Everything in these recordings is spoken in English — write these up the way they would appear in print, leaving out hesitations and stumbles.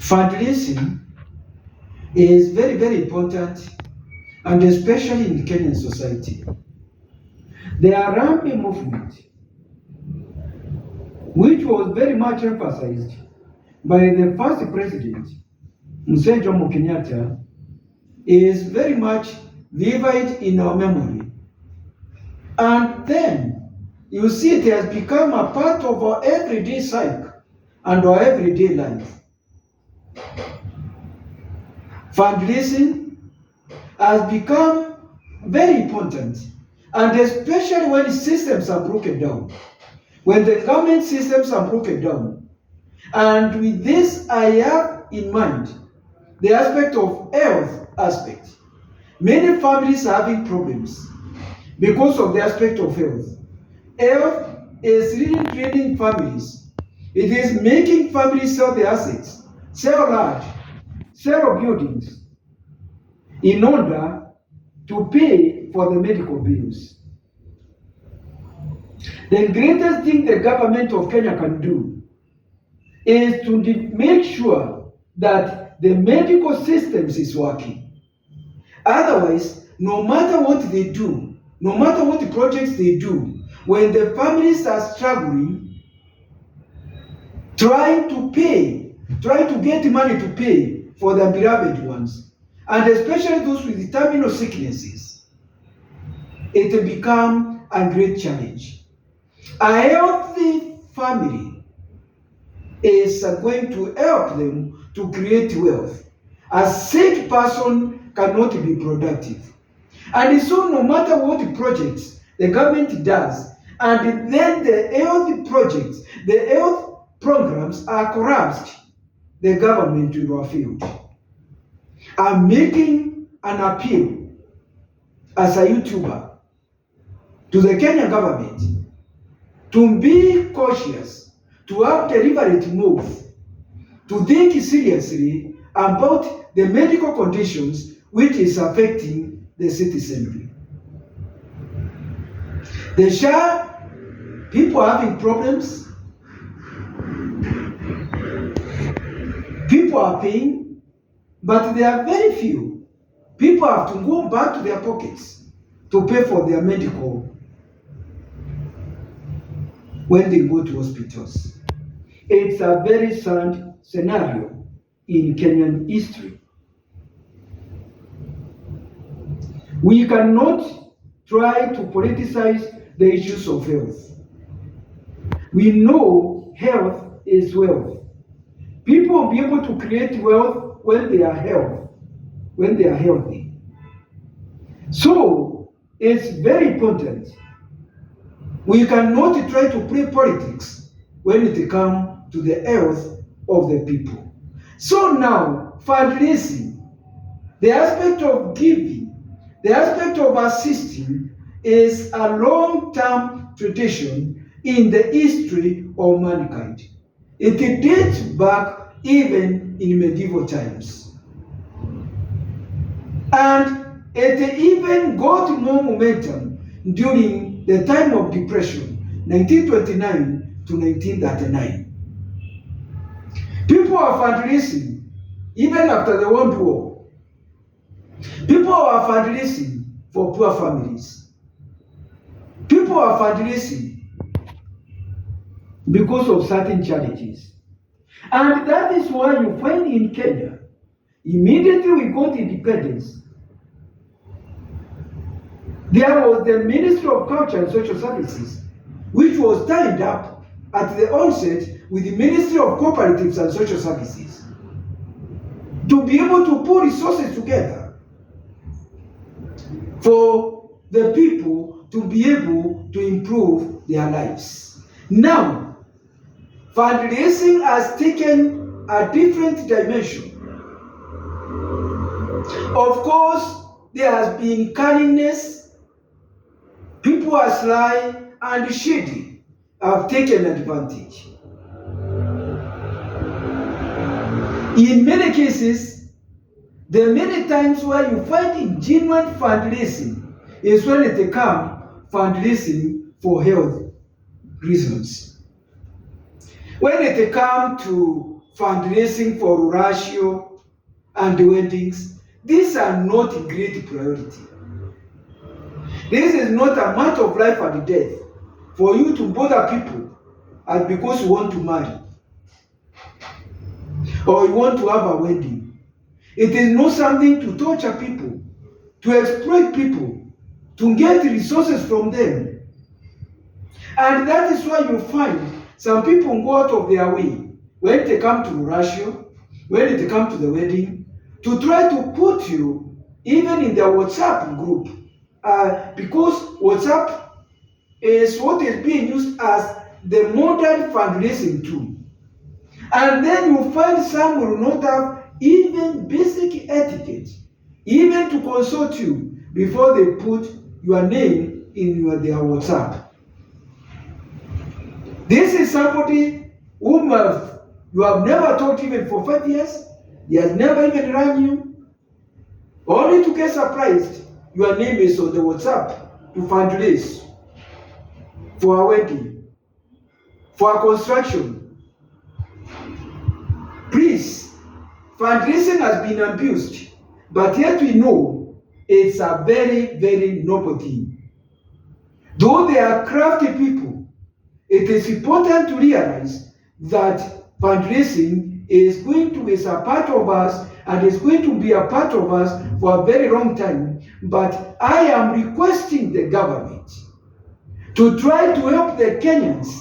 Fundraising is very, very important, and especially in Kenyan society. The Harambee movement, which was very much emphasized by the first president, Mzee Jomo Kenyatta, is very much vivid in our memory. And then you see it has become a part of our everyday cycle and our everyday life. Fundraising has become very important, and especially when systems are broken down, when the government systems are broken down. And with this, I have in mind the aspect of health aspect. Many families are having problems because of the aspect of health. Health is really draining families. It is making families sell their assets, sell land, sell buildings in order to pay for the medical bills. The greatest thing the government of Kenya can do is to make sure that the medical systems is working. Otherwise, no matter what they do, no matter what projects they do, when the families are struggling, trying to get money to pay for their beloved ones, and especially those with terminal sicknesses, it will become a great challenge. A healthy family is going to help them to create wealth. A sick person cannot be productive. And so no matter what projects the government does, and then the health projects, the health programs are corrupt, the government will fail. I'm making an appeal as a YouTuber to the Kenyan government to be cautious, to have deliberate move, to think seriously about the medical conditions which is affecting the citizenry. The SHA, people are having problems, people are paying, but there are very few. People have to go back to their pockets to pay for their medical when they go to hospitals. It's a very sad scenario in Kenyan history. We cannot try to politicize the issues of health. We know health is wealth. People will be able to create wealth when they are healthy. So it's very important. We cannot try to play politics when it comes to the health of the people. So now, fundraising, the aspect of giving, the aspect of assisting is a long-term tradition in the history of mankind. It dates back even in medieval times. And it even got more momentum during the time of depression, 1929 to 1939. People are fundraising even after the World War. People are fundraising for poor families. People are fundraising because of certain challenges. And that is why you find in Kenya, immediately we got independence, there was the Ministry of Culture and Social Services, which was tied up at the onset with the Ministry of Cooperatives and Social Services to be able to put resources together for the people to be able to improve their lives. Now, fundraising has taken a different dimension. Of course, there has been cunningness. People are sly and shady, have taken advantage. In many cases, the many times where you find genuine fundraising is when it comes fundraising for health reasons. When it comes to fundraising for ratio and weddings, these are not a great priority. This is not a matter of life and death for you to bother people and because you want to marry or you want to have a wedding. It is not something to torture people, to exploit people, to get resources from them. And that is why you find some people go out of their way when they come to Russia, when they come to the wedding, to try to put you even in their WhatsApp group. Because WhatsApp is what is being used as the modern fundraising tool. And then you find some will not have even basic etiquette, even to consult you before they put your name in their WhatsApp. This is somebody whom you have never talked even for 5 years. He has never even run you. Only to get surprised, your name is on the WhatsApp to fundraise for a wedding, for a construction. Please, fundraising has been abused, but yet we know it's a very, very noble thing. Though they are crafty people, it is important to realize that fundraising is going to be a part of us and is going to be a part of us for a very long time. But I am requesting the government to try to help the Kenyans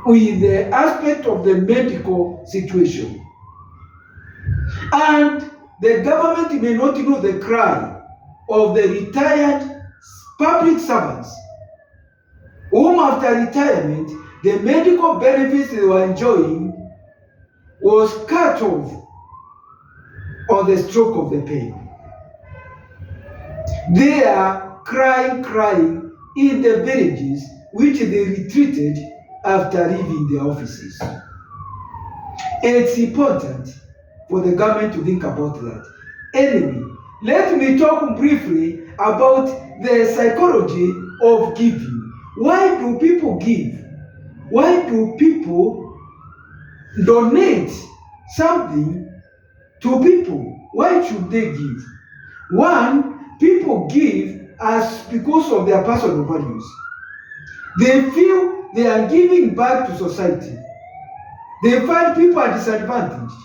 with the aspect of the medical situation. And the government may not know the cry of the retired public servants whom after retirement, the medical benefits they were enjoying was cut off on the stroke of the pen. They are crying in the villages which they retreated after leaving their offices. It's important for the government to think about that. Anyway, let me talk briefly about the psychology of giving. Why do people give? Why do people donate something to people? Why should they give? One, people give as because of their personal values. They feel they are giving back to society. They find people are disadvantaged,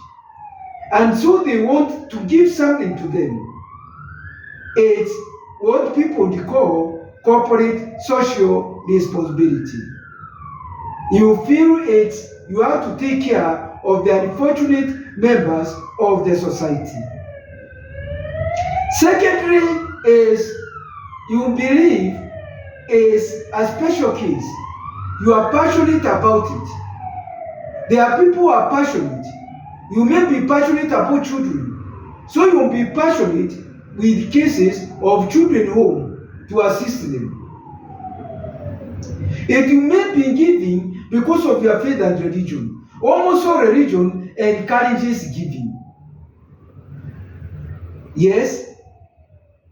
and so they want to give something to them. It's what people call corporate social responsibility. You feel you have to take care of the unfortunate members of the society. Secondly is you believe is a special case. You are passionate about it. There are people who are passionate. You may be passionate about children. So you will be passionate with cases of children home to assist them. If you may be giving because of your faith and religion, almost all religion encourages giving. Yes,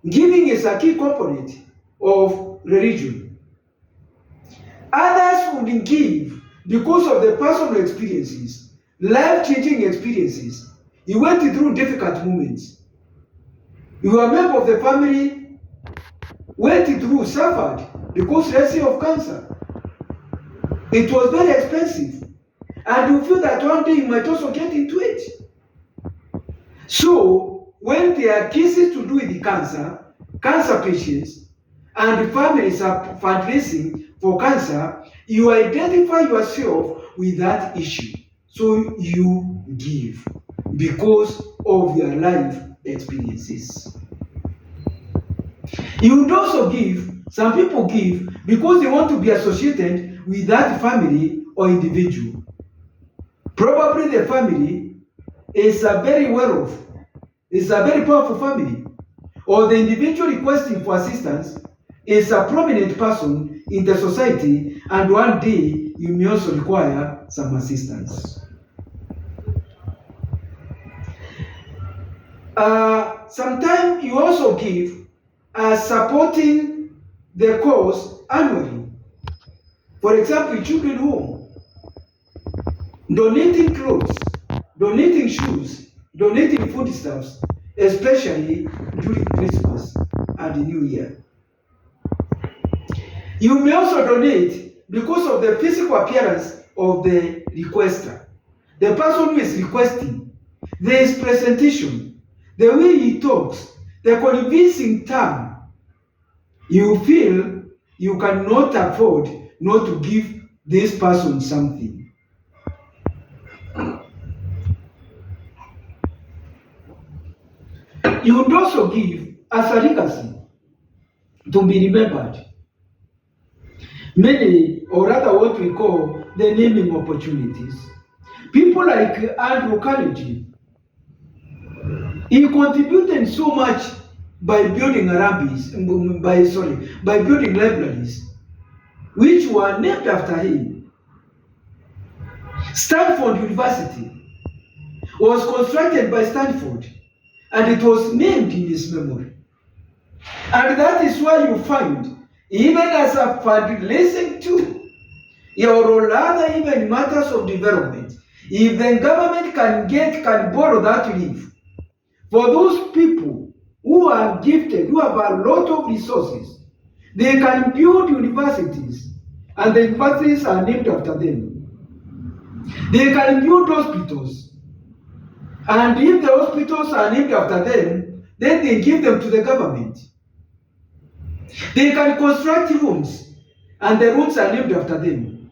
giving is a key component of religion. Others would give because of the personal experiences, life-changing experiences. You went through difficult moments. You are a member of the family, went through, suffered because, let's say, of cancer. It was very expensive. And you feel that one day you might also get into it. So, when there are cases to do with the cancer patients, and the families are fundraising for cancer, you identify yourself with that issue. So you give because of your life experiences. You would also give, some people give because they want to be associated with that family or individual. Probably the family is a very well-off, is a very powerful family, or the individual requesting for assistance is a prominent person in the society, and one day you may also require some assistance. Sometimes you also give supporting the cause annually. For example, children home. donating clothes, donating shoes, donating foodstuffs, especially during Christmas and the New Year. You may also donate because of the physical appearance of the requester. The person who is requesting, his presentation, the way he talks, the convincing term, you feel you cannot afford not to give this person something. You would also give as a legacy to be remembered. Many, or rather what we call the naming opportunities. People like Andrew Carnegie, he contributed so much by building by building libraries, which were named after him. Stanford University was constructed by Stanford, and it was named in his memory. And that is why you find, even as a fundraising tool, or rather even matters of development, if the government can borrow that leave, for those people who are gifted, who have a lot of resources, they can build universities, and the universities are named after them. They can build hospitals, and if the hospitals are named after them, then they give them to the government. They can construct rooms, and the rooms are named after them.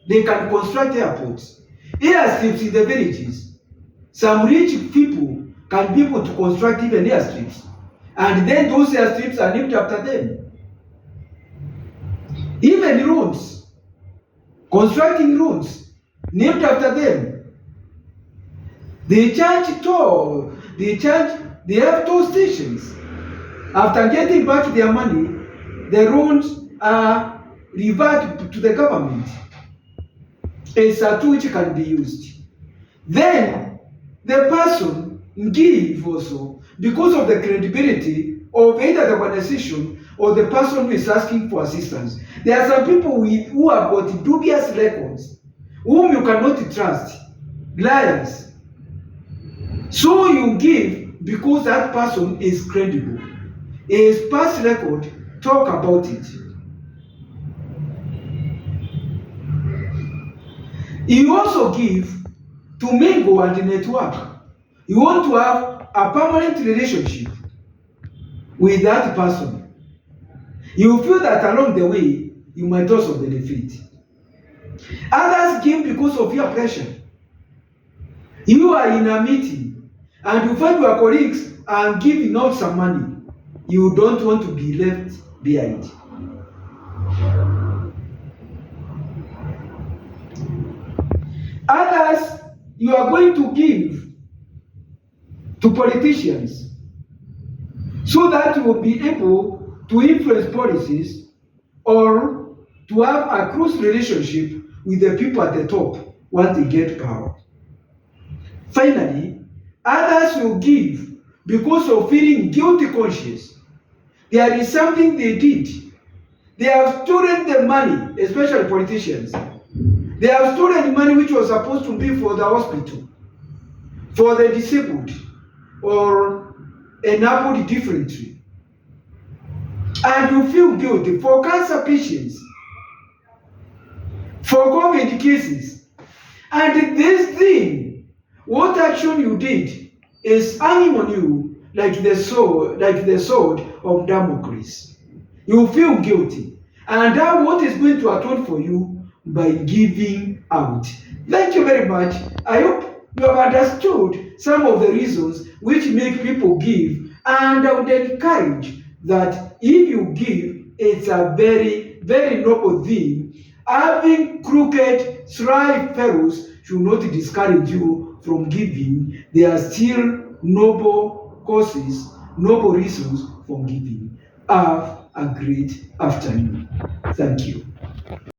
They can construct airports, airstrips in the villages. Some rich people can be able to construct even airstrips, and then those airstrips are named after them. Even roads, constructing roads, named after them. They charge toll, they have toll stations. After getting back their money, the roads are reverted to the government. It's a tool which can be used. Then the person give also because of the credibility of either the organization or the person who is asking for assistance. There are some people who have got dubious records, whom you cannot trust, liars. So you give because that person is credible. His past record, talk about it. You also give to mingle and network. You want to have a permanent relationship with that person. You feel that along the way, you might also benefit. Others give because of your pressure. You are in a meeting and you find your colleagues are giving out some money. You don't want to be left behind. Others, you are going to give to politicians so that you will be able to influence policies or to have a close relationship with the people at the top once they get power. Finally, others will give because of feeling guilty conscious. There is something they did. They have stolen the money, especially politicians. They have stolen money which was supposed to be for the hospital, for the disabled, or enabled differently. And you feel guilty for cancer patients, for COVID cases. And this thing, what action you did is hanging on you like the sword of Damocles. You feel guilty. And that what is going to atone for you by giving out. Thank you very much. I hope you have understood some of the reasons which make people give. And I would encourage that if you give, it's a very, very noble thing. Having crooked, sly fellows should not discourage you from giving. There are still noble causes, noble reasons for giving. Have a great afternoon. Thank you.